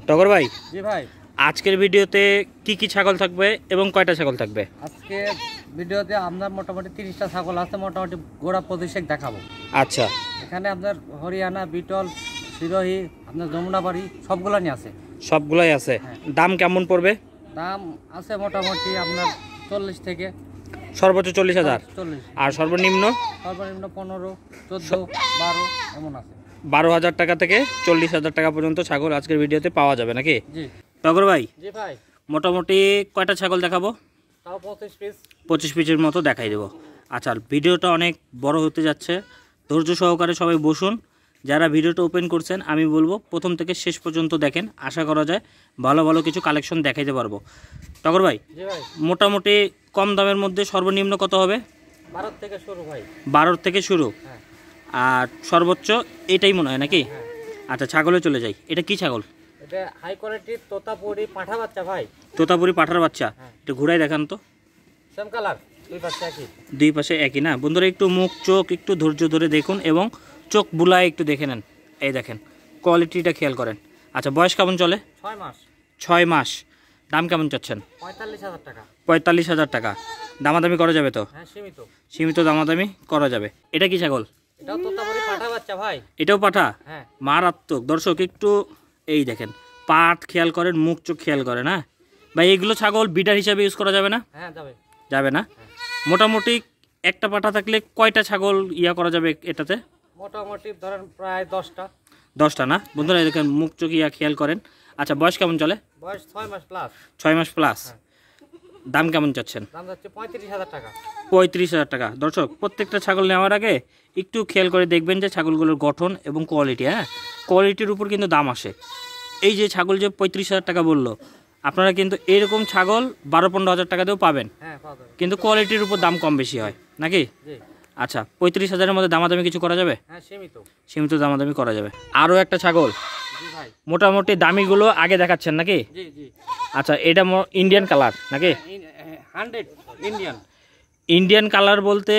টগর ভাই, জি ভাই, আজকের ভিডিওতে কি কি ছাগল থাকবে এবং কয়টা ছাগল থাকবে? আজকে ভিডিওতে আপনার মোটামুটি 30টা ছাগল আছে, মোটামুটি গোড়া প্রতিশেক দেখাবো। আচ্ছা, এখানে আপনার হরিয়ানা, বিটল, সিরোহি, আপনার যমুনাবাড়ি সবগুলো নিয়ে আছে। সবগুলাই আছে। দাম কেমন পড়বে? দাম আছে মোটামুটি আপনার 40 থেকে সর্বোচ্চ 40,000 40, আর সর্বনিম্ন 15, 14, 12 এমন আছে। 12,000 টাকা থেকে 40,000 টাকা পর্যন্ত ছাগল আজকের ভিডিওতে পাওয়া যাবে নাকি? জি টগর ভাই, জি ভাই, মোটামুটি কয়টা ছাগল দেখাবো? তাও 25 পিস। 25 পিসের মতো দেখাই দেবো। আচ্ছা, ভিডিওটা অনেক বড় হতে যাচ্ছে, ধৈর্য সহকারে সবাই বসুন। যারা ভিডিওটা ওপেন করছেন আমি বলবো প্রথম থেকে শেষ পর্যন্ত দেখেন, আশা করা যায় ভালো ভালো কিছু কালেকশন দেখাইতে পারবো। টগর ভাই, জি ভাই, মোটামুটি কম দামের মধ্যে সর্বনিম্ন কত হবে? 12 থেকে শুরু ভাই। 12 থেকে শুরু, হ্যাঁ আর সর্বোচ্চ এটাই মনে হয় নাকি? হ্যাঁ। আচ্ছা, ছাগলে চলে যাই। এটা কি ছাগল? এটা হাই কোয়ালিটির তোতাপুরি পাঠা বাচ্চা ভাই। তোতাপুরি পাঠার বাচ্চা। হ্যাঁ। একটু ঘুরাই দেখান তো। সেম কালার, দুই পাশে একই। দুই পাশে একই না বন্ধুরা? একটু মুখ চোখ একটু ধৈর্য ধরে দেখুন এবং চোখ বুলায় একটু দেখে নেন। এই দেখেন, কোয়ালিটিটা খেয়াল করেন। আচ্ছা, বয়স কেমন চলে? 6 মাস। 6 মাস। দাম কেমন চাচ্ছেন? 45,000 টাকা। 45,000 টাকা। দামাদামি করা যাবে তো? হ্যাঁ, সীমিত। সীমিত দামাদামি করা যাবে। এটা কি ছাগল? এটাও তোতাপুরি পাঠা বাচ্চা ভাই। এটাও পাঠা? হ্যাঁ। মারাত্মক। দর্শক একটু এই দেখেন, পাট খেয়াল করেন, মুখ চোখ খেয়াল করেন। হ্যাঁ ভাই, এগুলো ছাগল বিডার হিসাবে ইউজ করা যাবে না? হ্যাঁ যাবে। যাবে না? মোটামুটি একটা পাঠা থাকলে কয়টা ছাগল ইয়া করা যাবে এটাতে? মোটামুটি ধরেন প্রায় 10টা। 10টা না বন্ধুরা? দেখেন মুখ চোখ ইয়া খেয়াল করেন। আচ্ছা, বয়স কেমন চলে? বয়স 6 মাস প্লাস। 6 মাস প্লাস। হ্যাঁ। দাম কেমন চাচ্ছেন? দাম যাচ্ছে 35,000 টাকা। 35,000 টাকা। দর্শক, প্রত্যেকটা ছাগল নেওয়ার আগে একটু খেয়াল করে দেখবেন যে ছাগলগুলোর গঠন এবং কোয়ালিটি। হ্যাঁ, কোয়ালিটির উপর কিন্তু দাম আসে। এই যে ছাগল যে 35,000 টাকা বললো, আপনারা কিন্তু এরকম ছাগল 12-15 হাজার টাকা দিয়েও পাবেন, হ্যাঁ পাওয়া যাবে। কিন্তু কোয়ালিটির উপর দাম কম বেশি হয় নাকি? জি। আচ্ছা, 35,000-এর মধ্যে দামাদামি কিছু করা যাবে? হ্যাঁ, সীমিত। সীমিত দামাদামি করা যাবে। আরও একটা ছাগল, জি ভাই। মোটামুটি দামিগুলো আগে দেখাচ্ছেন নাকি? জি জি। আচ্ছা, এটা ইন্ডিয়ান কালার নাকি? 100 ইন্ডিয়ান। ইন্ডিয়ান কালার বলতে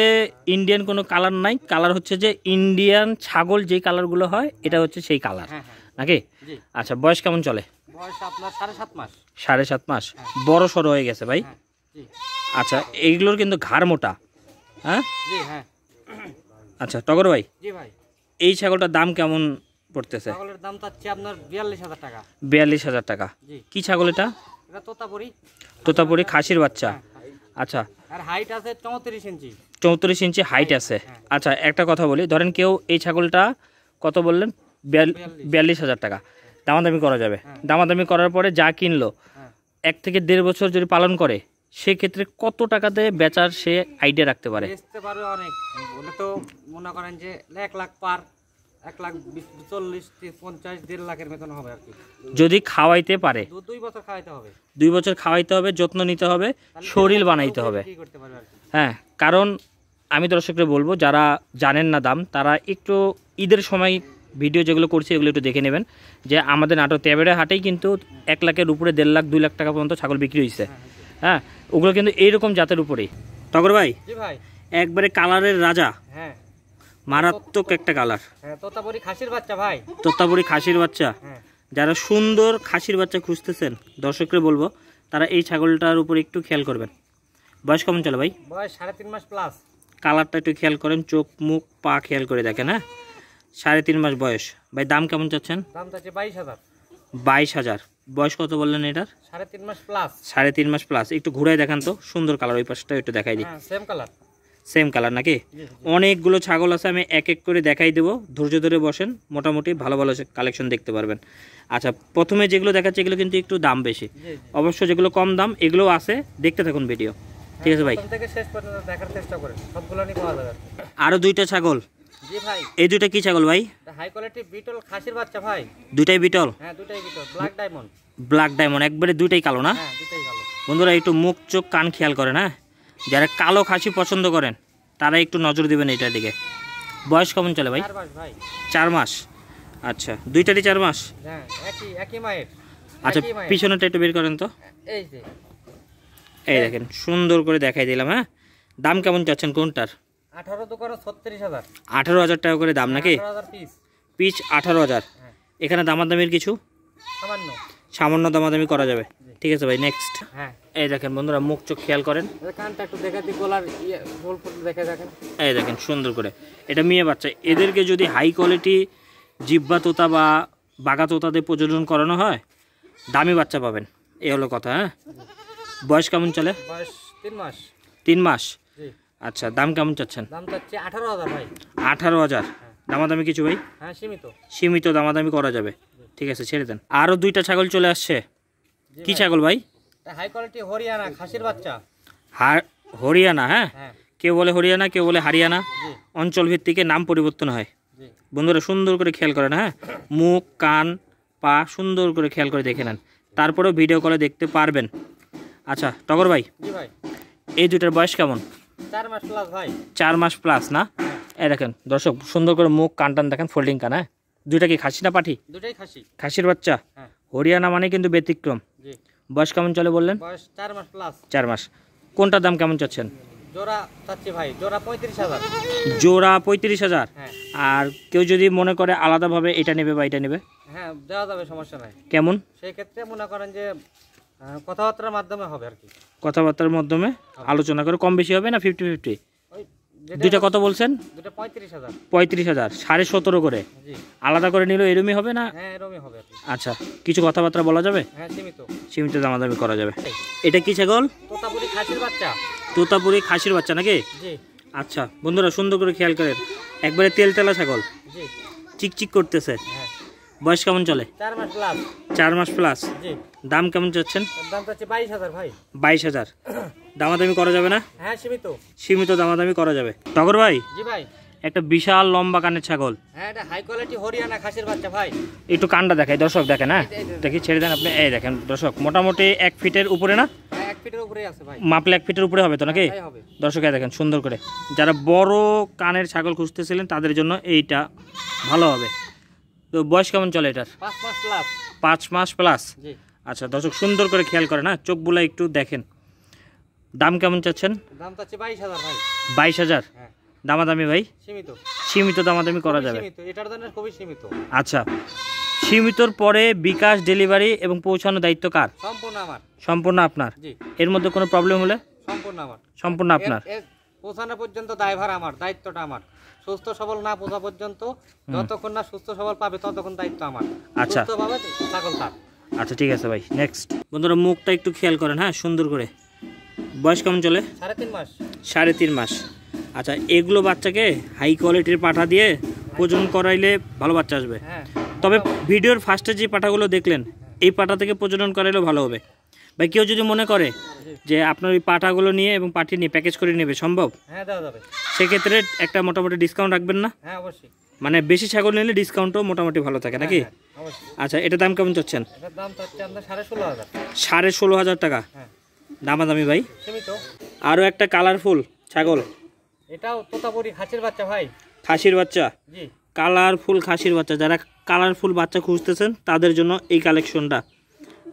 ইন্ডিয়ান কোনো কালার নাই, কালার হচ্ছে যে ইন্ডিয়ান ছাগল যেই কালারগুলো হয় এটা হচ্ছে সেই কালার হ্যাঁ হ্যাঁ। নাকি? জি। আচ্ছা, বয়স কেমন চলে? বয়স আপনার 7.5 মাস। 7.5 মাস। বড় সড়ো হয়ে গেছে ভাই। হ্যাঁ। জি। আচ্ছা, এইগুলোর কিন্তু ঘাড় মোটা। হ্যাঁ। জি হ্যাঁ। আচ্ছা টগর ভাই, জি ভাই। এই ছাগলটার দাম কেমন পড়তেছে? ছাগলের দাম চাচ্ছি আপনার 42,000 টাকা। 42,000 টাকা। জি। কি ছাগল এটা? এটা তোতাপুরি। তোতাপুরি খাসির বাচ্চা। আচ্ছা, আর হাইট আছে 34 ইঞ্চি। 34 ইঞ্চি হাইট আছে। আচ্ছা, একটা কথা বলি, ধরেন কেউ এই ছাগলটা কত বললেন? 42,000 টাকা। দামাদামি করা যাবে। দামাদামি করার পরে যা কিনলো 1 থেকে 1.5 বছর যদি পালন করে, সেক্ষেত্রে কত টাকাতে বেচার সে আইডিয়া রাখতে পারে? বেচতে পারবে অনেক। বলে তো মনে করেন যে 1 লাখ পার, 1,40,000, 50, 1.5 লাখের মতন হবে আর কি। যদি খাওয়াইতে পারে। 2 বছর খাওয়াইতে হবে। 2 বছর খাওয়াইতে হবে, যত্ন নিতে হবে, শরীর বানাইতে হবে। কি করতে পারবে আর কি। হ্যাঁ, কারণ আমি দর্শকদের বলবো যারা জানেন না দাম, তারা একটু ঈদের সময় ভিডিও যেগুলো করছি এগুলো একটু দেখে নেবেন, যে আমাদের নাটোর তেবেড়া হাটেই কিন্তু 1 লাখের উপরে 1.5 লাখ 2 লাখ টাকা পর্যন্ত ছাগল বিক্রি হয়েছে। হ্যাঁ, ওগুলো কিন্তু এইরকম জাতের উপরেই। টগর ভাই, জি ভাই, একবারে কালারের রাজা। হ্যাঁ, মারাত্মক একটা কালার। হ্যাঁ, তোতাপুরি খাসির বাচ্চা ভাই। তোতাপুরি খাসির বাচ্চা। হ্যাঁ। যারা সুন্দর খাসির বাচ্চা খুঁজতেছেন, দর্শকরা বলবো তারা এই ছাগলটার উপর একটু খেয়াল করবেন। বয়স কেমন চলে ভাই? বয়স 3.5 মাস প্লাস। কালারটা একটু খেয়াল করেন, চোখ মুখ পা খেয়াল করে দেখেন। হ্যাঁ, 3.5 মাস বয়স। ভাই, দাম কেমন চাচ্ছেন? দাম চাচ্ছে 22,000। 22,000। বয়স কত বললেন এটার? 3.5 মাস প্লাস। 3.5 মাস প্লাস। একটু ঘুরাই দেখান তো, সুন্দর কালার। ওই পাশটা একটু দেখাই দিই। হ্যাঁ, সেম কালার। সেম কালার নাকি? অনেকগুলো ছাগল আছে, আমি এক এক করে দেখাই দেবো। ধৈর্য ধরে বসেন, মোটামুটি ভালো ভালো কালেকশন দেখতে পারবেন। আচ্ছা, প্রথমে যেগুলো দেখাচ্ছে এগুলো কিন্তু একটু দাম বেশি। অবশ্য যেগুলো কম দাম এগুলো আছে, দেখতে থাকুন ভিডিও। ঠিক আছে ভাই, প্রথম থেকে শেষ পর্যন্ত দেখার চেষ্টা করেন, সবগুলো নিয়ে পাওয়া যাবে। আরো 2টা ছাগল। জি ভাই। এই 2টা কি ছাগল ভাই? হাই কোয়ালিটি বিটল খাসির বাচ্চা ভাই। 2টাই বিটল? হ্যাঁ, দুটাই Beetal. Black diamond. Black diamond, একবারে 2টাই কালো না? হ্যাঁ, দুটাই কালো। বন্ধুরা একটু মুখ চোখ কান খেয়াল করেন। হ্যাঁ, যারা কালো খাসি পছন্দ করেন তারা একটু নজর দিবেন এটার দিকে। বয়স কেমন চলে ভাই? 4 মাস ভাই। 4 মাস। আচ্ছা, 2টারই 4 মাস। হ্যাঁ, একই মায়ের। আচ্ছা, পিছনেটা একটু বের করেন তো। এই যে, এই দেখেন, সুন্দর করে দেখাই দিলাম। হ্যাঁ, দাম কেমন চাচ্ছেন কোনটার? 18 তো করো 36,000। 18,000 টাকা করে দাম নাকি? 18,000 পিস। পিস 18,000। এখানে দামাদামির কিছু? সামান্য। সামান্য দামাদামি করা যাবে। ঠিক আছে ভাই, নেক্সট। হ্যাঁ, এই দেখেন বন্ধুরা, মুখ চোখ খেয়াল করেন, কানটা একটু দেখে দিই, গলার ঝোল ফুল দেখে দেখেন। এই দেখেন সুন্দর করে, এটা মেয়ে বাচ্চা। এদেরকে যদি হাই কোয়ালিটি জিব্বা তোতা বা বাঘা তোতাতে প্রজনন করানো হয়, দামি বাচ্চা পাবেন, এই হলো কথা। হ্যাঁ, বয়স কেমন চলে? বয়স 3 মাস। 3 মাস। জি। আচ্ছা, দাম কেমন চাচ্ছেন? দাম চাচ্ছি 18,000 ভাই। 18,000। দামাদামি কিছু ভাই? হ্যাঁ, সীমিত। সীমিত দামাদামি করা যাবে। ঠিক আছে, ছেড়ে দেন। আরও 2টা ছাগল চলে আসছে। কি ছাগল ভাই? হাই কোয়ালিটি হরিয়ানা খাসির বাচ্চা। হরিয়ানা। হ্যাঁ, হ্যাঁ, কেউ বলে হরিয়ানা, কেউ বলে হারিয়ানা, জি অঞ্চল ভিত্তিকে নাম পরিবর্তন হয়। জি। বন্ধুরা সুন্দর করে খেয়াল করেন। হ্যাঁ, মুখ কান পা সুন্দর করে খেয়াল করে দেখে নেন, তারপরেও ভিডিও কলে দেখতে পারবেন। আচ্ছা টগর ভাই, জি ভাই। এই দুটার বয়স কেমন? 4 মাস প্লাস ভাই। 4 মাস প্লাস না? এই দেখেন দর্শক, সুন্দর করে মুখ কান টান দেখেন, ফোল্ডিং কান। হ্যাঁ, দুইটা কি খাসি না পাঠি? দুটাই খাসি। খাসির বাচ্চা। হ্যাঁ, হরিয়ানা মানে কিন্তু ব্যতিক্রম। জি। বয়স কেমন চলে বললেন? বয়স 4 মাস প্লাস। 4 মাস। কোনটার দাম কেমন চাচ্ছেন? জোড়া চাচ্ছি ভাই, জোড়া 35,000। জোড়া 35,000। হ্যাঁ, আর কেউ যদি মনে করে আলাদাভাবে এটা নেবে বা এটা নেবে, হ্যাঁ দেওয়া যাবে, সমস্যা নাই। কেমন? সেই ক্ষেত্রে মনে করেন যে কথাবার্তার মাধ্যমে হবে আর কি। কথাবার্তার মাধ্যমে আলোচনা করে কম বেশি হবে না? 50-50? ওই দুইটা কত বলছেন? দুটো 35,000। 35,000। 17.5 করে জি। আলাদা করে নিলেও এরমই হবে না? হ্যাঁ, এরকমই হবে আর কি। আচ্ছা, কিছু কথাবার্তা বলা যাবে? হ্যাঁ, সীমিত। সীমিত দামাদামি করা যাবে। এটা কি ছাগল? তোতাপুরি খাসির বাচ্চা। তোতাপুরি খাসির বাচ্চা নাকি? জি আচ্ছা বন্ধুরা সুন্দর করে খেয়াল করেন, একবারে তেলতেলা ছাগল, জি। চিকচিক করতেছে। হ্যাঁ, বয়স কেমন চলে? 4 মাস প্লাস। 4 মাস প্লাস। জি। দাম কেমন চাচ্ছেন? এর দাম চাচ্ছি 22,000 ভাই। 22,000। দামাদামি করা যাবে না? হ্যাঁ, সীমিত। সীমিত দামাদামি করা যাবে। টগর ভাই, জি ভাই। একটা বিশাল লম্বা কানের ছাগল, হ্যাঁ, এটা হাই কোয়ালিটি হরিয়ানা খাসির বাচ্চা ভাই। একটু কানটা দেখাই দর্শক, দেখেন। হ্যাঁ, দেখি, ছেড়ে দেন আপনি। এই দেখেন দর্শক, মোটামুটি 1 ফিটের উপরে না? হ্যাঁ, 1 ফিটের উপরেই আছে ভাই। মাপলে 1 ফিটের উপরে হবে তো নাকি? তাই হবে। দর্শক দেখেন সুন্দর করে, যারা বড় কানের ছাগল খুঁজতেছিলেন তাদের জন্য এইটা ভালো হবে। তো বয়স কেমন চলে এটার? 5 মাস প্লাস। 5 মাস প্লাস। জি। আচ্ছা দর্শক সুন্দর করে খেয়াল করেন, হ্যাঁ, চোখগুলা একটু দেখেন। দাম কেমন চাচ্ছেন? দাম চাচ্ছি 22,000 ভাই। 22,000। হ্যাঁ, দামাদামি ভাই? সীমিত। সীমিত দামাদামি করা যাবে। সীমিত, এটার জন্য খুবই সীমিত। আচ্ছা, সীমিতর পরে বিকাশ, ডেলিভারি এবং পৌঁছানোর দায়িত্ব কার? সম্পূর্ণ আমার। সম্পূর্ণ আপনার? জি। এর মধ্যে কোনো প্রবলেম হলে? সম্পূর্ণ আমার। সম্পূর্ণ আপনার। এর পৌঁছানো পর্যন্ত দায়ভার আমার, দায়িত্বটা আমার। সুস্থ সবল না পৌঁছা পর্যন্ত, যতক্ষণ না সুস্থ সবল পাবে ততক্ষণ দায়িত্ব আমার। আচ্ছা। সুস্থভাবে ছাগল তার। আচ্ছা ঠিক আছে ভাই, নেক্সট। বন্ধুরা মুখটা একটু খেয়াল করেন, হ্যাঁ, সুন্দর করে। বয়স কেমন চলে? 3.5 মাস। 3.5 মাস। আচ্ছা, এগুলো বাচ্চাকে হাই কোয়ালিটির পাঠা দিয়ে প্রজনন করাইলে ভালো বাচ্চা আসবে। হ্যাঁ, তবে ভিডিওর ফার্স্টে যে পাঠাগুলো দেখলেন, এই পাঠা থেকে প্রজনন করাইলেও ভালো হবে। ভাই কেউ যদি মনে করে যে আপনার ওই পাঠাগুলো নিয়ে এবং পাঠিয়ে নিয়ে প্যাকেজ করে নেবে, সম্ভব? হ্যাঁ, দেওয়া যাবে। সেক্ষেত্রে একটা মোটামুটি ডিসকাউন্ট রাখবেন না? হ্যাঁ, অবশ্যই। মানে বেশি ছাগল নিলে ডিসকাউন্টও মোটামুটি ভালো থাকে নাকি? হ্যাঁ, অবশ্যই। আচ্ছা, এটা দাম কেমন চাচ্ছেন? এটার দাম চাচ্ছি আমরা 16,500। 16,500 টাকা। হ্যাঁ, দামাদামি ভাই? সীমিত। আরও একটা কালারফুল ছাগল, এটাও তোতাপুরি খাসির বাচ্চা ভাই। খাসির বাচ্চা। জি। কালারফুল খাসির বাচ্চা, যারা কালারফুল বাচ্চা খুঁজতেছেন তাদের জন্য এই কালেকশনটা।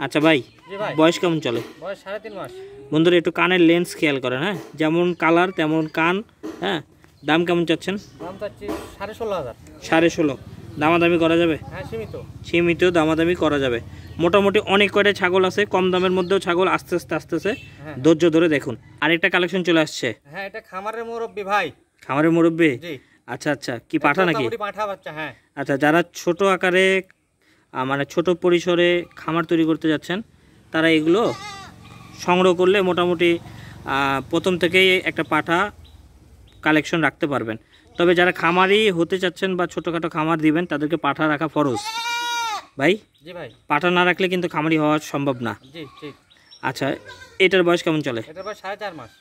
আচ্ছা ভাই, জি ভাই। বয়স কেমন চলে? বয়স 3.5 মাস। বন্ধুরা একটু কানের লেন্স খেয়াল করেন, হ্যাঁ, যেমন কালার তেমন কান। হ্যাঁ, দাম কেমন চাচ্ছেন? দাম চাচ্ছি 16,500। 16.5। দামাদামি করা যাবে? হ্যাঁ, সীমিত। সীমিত দামাদামি করা যাবে। মোটামুটি অনেক কয়টা ছাগল আছে, কম দামের মধ্যেও ছাগল আস্তে আস্তে হ্যাঁ। ধৈর্য ধরে দেখুন। আরেকটা কালেকশন চলে আসছে, হ্যাঁ, এটা খামারের মুরব্বি ভাই। খামারের মুরব্বী। জি। আচ্ছা আচ্ছা, কি পাঠা নাকি? তোতাপুরি পাঠা বাচ্চা। হ্যাঁ। আচ্ছা, যারা ছোট আকারে মানে ছোট পরিসরে খামার তৈরি করতে যাচ্ছেন, তারা এগুলো সংগ্রহ করলে মোটামুটি প্রথম থেকেই একটা পাঠা কালেকশন রাখতে পারবেন। তবে যারা খামারি হতে চাচ্ছেন বা ছোটোখাটো খামার দিবেন, তাদেরকে পাঠা রাখা ফরজ ভাই। জি ভাই। পাঠা না রাখলে কিন্তু খামারি হওয়া সম্ভব না। জি, ঠিক। আচ্ছা, এটার বয়স কেমন চলে? এটার বয়স 4.5 মাস।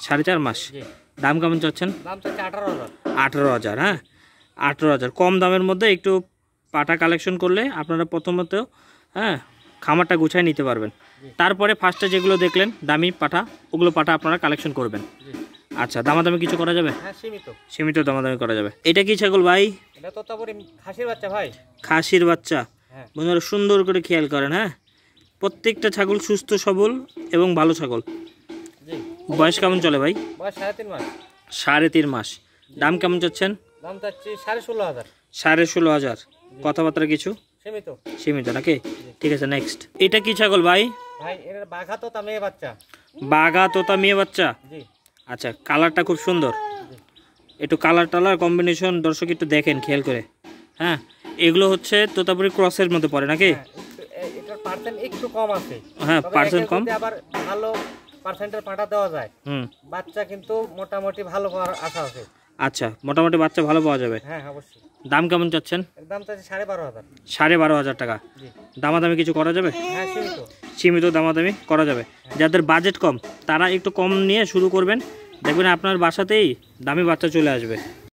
4.5 মাস। জি। দাম কেমন চাচ্ছেন? দাম চাচ্ছি 18,000। 18,000। হ্যাঁ, 18,000 কম দামের মধ্যে একটু পাঠা কালেকশন করলে আপনারা প্রথমত, হ্যাঁ, খামারটা গুছায় নিতে পারবেন। তারপরে ফার্স্টে যেগুলো দেখলেন দামি পাঠা, ওগুলো পাঠা আপনারা কালেকশন করবেন। জি। আচ্ছা, দামাদামি কিছু করা যাবে? হ্যাঁ, সীমিত। সীমিত দামাদামি করা যাবে। এটা কি ছাগল ভাই? এটা তোতাপুরি খাসির বাচ্চা ভাই। খাসির বাচ্চা। হ্যাঁ। বন্ধুরা সুন্দর করে খেয়াল করেন, হ্যাঁ, প্রত্যেকটা ছাগল সুস্থ সবল এবং ভালো ছাগল। জি। বয়স কেমন চলে ভাই? বয়স 3.5 মাস। 3.5 মাস। দাম কেমন চাচ্ছেন? দাম চাচ্ছি 16,500। 16,500। কথাবার্তা কিছু? সীমিত। সীমিত নাকি? ঠিক আছে, নেক্সট। এটা কি ছাগল ভাই? ভাই এর বাঘা তো মেয়ে বাচ্চা। বাঘা তোতা মেয়ে বাচ্চা। জি। আচ্ছা, কালারটা খুব সুন্দর। একটু কালার টালার কম্বিনেশন দর্শক একটু দেখেন খেয়াল করে। হ্যাঁ, এগুলো হচ্ছে তোতাপুরি ক্রসের মধ্যে পড়ে নাকি? এটার পার্সেন্ট একটু কম আছে। হ্যাঁ, পার্সেন্ট কম। আবার ভালো পার্সেন্টের পাটা দেওয়া যায়। বাচ্চা কিন্তু মোটামুটি ভালো পাওয়ার আশা আছে। আচ্ছা, মোটামুটি বাচ্চা ভালো পাওয়া যাবে। হ্যাঁ অবশ্যই। দাম কেমন চাচ্ছেন? এর দাম চাচ্ছি 12,500। 12,500 টাকা। জি। দামাদামি কিছু করা যাবে? হ্যাঁ সীমিত। সীমিত দামাদামি করা যাবে। যাদের বাজেট কম তারা একটু কম নিয়ে শুরু করবেন, দেখবেন আপনার বাসাতেই দামি বাচ্চা চলে আসবে।